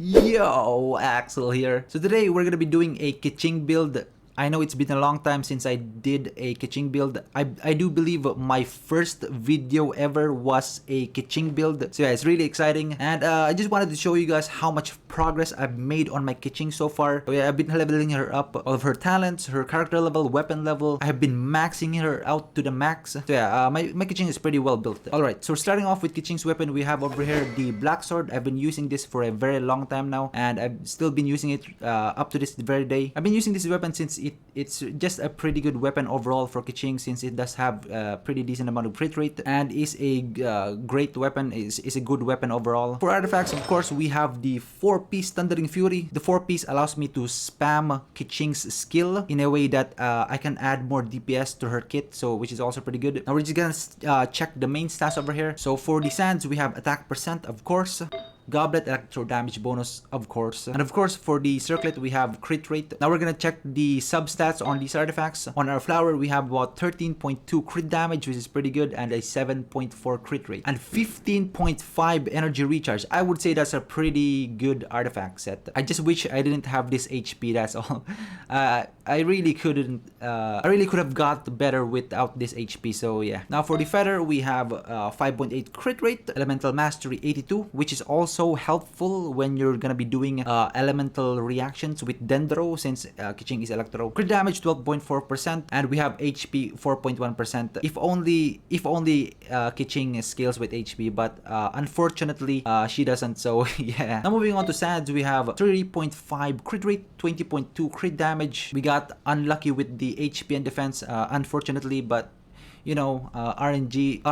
Yo, Axel here. So today we're gonna be doing a Keqing build. I know it's been a long time since I did a Keqing build. I do believe my first video ever was a Keqing build. So yeah, it's really exciting. And I just wanted to show you guys how much progress I've made on my Keqing so far. So yeah, I've been leveling her up, all of her talents, her character level, weapon level. I have been maxing her out to the max. So yeah, my Keqing is pretty well built. Alright, so starting off with Keqing's weapon, we have over here the Black Sword. I've been using this for a very long time now, and I've still been using it up to this very day. I've been using this weapon since it's just a pretty good weapon overall for Keqing, since it does have a pretty decent amount of crit rate and is a great weapon, is a good weapon overall. For artifacts, of course, we have the 4-piece Thundering Fury. The 4-piece allows me to spam Keqing's skill in a way that I can add more DPS to her kit, so which is also pretty good. Now we're just gonna check the main stats over here. So for the sands, we have attack percent, of course. Goblet, electro damage bonus, of course. And of course, for the circlet, we have crit rate. Now we're gonna check the substats on these artifacts. On our flower, we have about 13.2 crit damage, which is pretty good, and a 7.4 crit rate. And 15.5 energy recharge. I would say that's a pretty good artifact set. I just wish I didn't have this HP, that's all. I really couldn't, I really could have got better without this HP, so yeah. Now for the feather, we have 5.8 crit rate, elemental mastery 82, which is also helpful when you're gonna be doing elemental reactions with Dendro, since Keqing is electro. Crit damage 12.4%, and we have HP 4.1%. If only Keqing scales with HP, but unfortunately she doesn't, so yeah. Now moving on to sads, we have 3.5 crit rate, 20.2 crit damage. We got unlucky with the HP and defense, unfortunately, but you know, RNG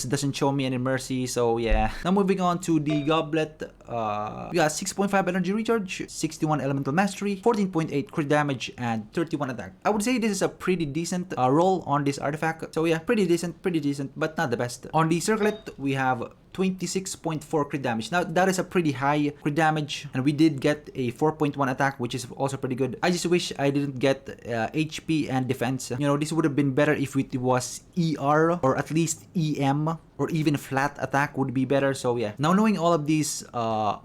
doesn't show me any mercy, so yeah. Now moving on to the goblet, we got 6.5 energy recharge, 61 elemental mastery, 14.8 crit damage, and 31 attack. I would say this is a pretty decent roll on this artifact. So yeah, pretty decent, but not the best. On the circlet, we have 26.4 crit damage. Now that is a pretty high crit damage, and we did get a 4.1 attack, which is also pretty good. I just wish I didn't get HP and defense. You know, this would have been better if it was ER or at least EM, or even flat attack would be better. So yeah, now knowing all of these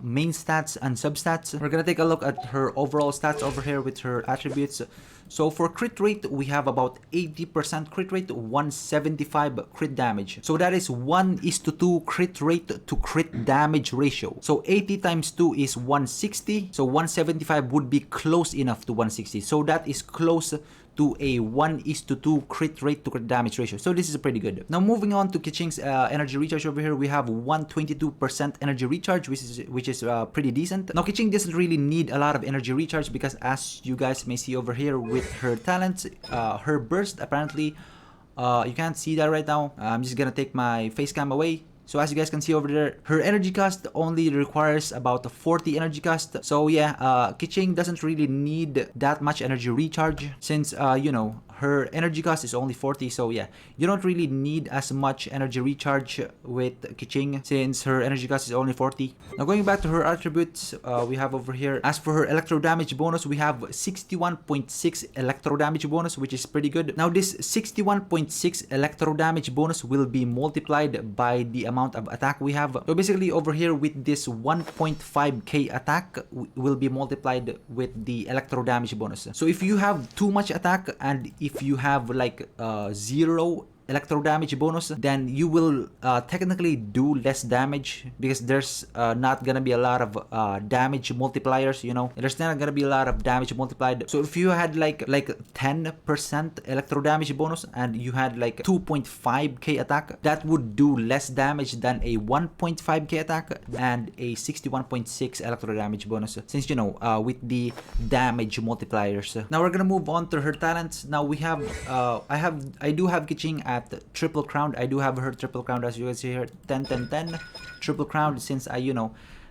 main stats and substats, we're gonna take a look at her overall stats over here with her attributes. So for crit rate, we have about 80% crit rate, 175 crit damage. So that is 1:2 crit rate to crit damage ratio. So 80 times 2 is 160. So 175 would be close enough to 160. So that is close to a 1:2 crit rate to crit damage ratio. So this is pretty good. Now moving on to Keqing's energy recharge over here, we have 122% energy recharge, which is pretty decent. Now Keqing doesn't really need a lot of energy recharge, because as you guys may see over here with her talents, her burst apparently, you can't see that right now. I'm just gonna take my face cam away. So as you guys can see over there, her energy cost only requires about 40 energy cost. So yeah, Keqing doesn't really need that much energy recharge, since you know, her energy cost is only 40. So yeah, you don't really need as much energy recharge with Keqing, since her energy cost is only 40. Now going back to her attributes, we have over here, as for her electro damage bonus, we have 61.6 electro damage bonus, which is pretty good. Now this 61.6 electro damage bonus will be multiplied by the amount of attack we have. So basically over here with this 1.5k attack will be multiplied with the electro damage bonus. So if you have too much attack, and if you have like 0 electro damage bonus, then you will technically do less damage, because there's not gonna be a lot of damage multipliers, you know. There's not gonna be a lot of damage multiplied. So if you had like 10% electro damage bonus, and you had like 2.5k attack, that would do less damage than a 1.5k attack and a 61.6 electro damage bonus, since you know, with the damage multipliers. Now we're gonna move on to her talents. Now we have I do have Keqing at triple crown. I do have her triple crown, as you guys see here, 10 10 10 triple crown, since I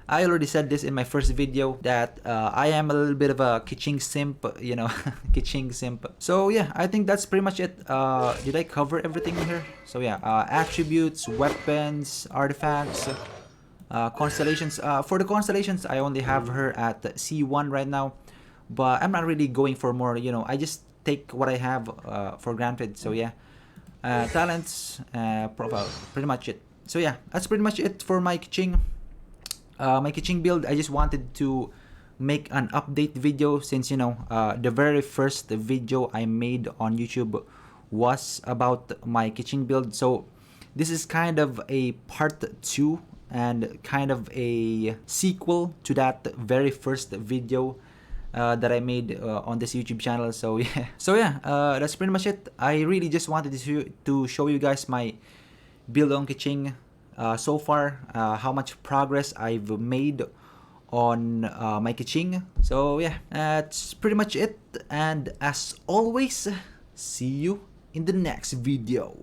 already said this in my first video that I am a little bit of a Keqing simp, you know. Keqing simp. So yeah, I think that's pretty much it. Did I cover everything here? So yeah, attributes, weapons, artifacts, constellations. For the constellations, I only have her at C1 right now, but I'm not really going for more, you know. I just take what I have for granted. So yeah, talents, profile, pretty much it. So yeah, that's pretty much it for my Keqing. my Keqing build, I just wanted to make an update video since, you know, the very first video I made on YouTube was about my Keqing build. So this is kind of a part 2 and kind of a sequel to that very first video that I made on this YouTube channel. So yeah, that's pretty much it. I really just wanted to show you guys my build on Keqing so far, how much progress I've made on my Keqing. So yeah, that's pretty much it. And as always, see you in the next video.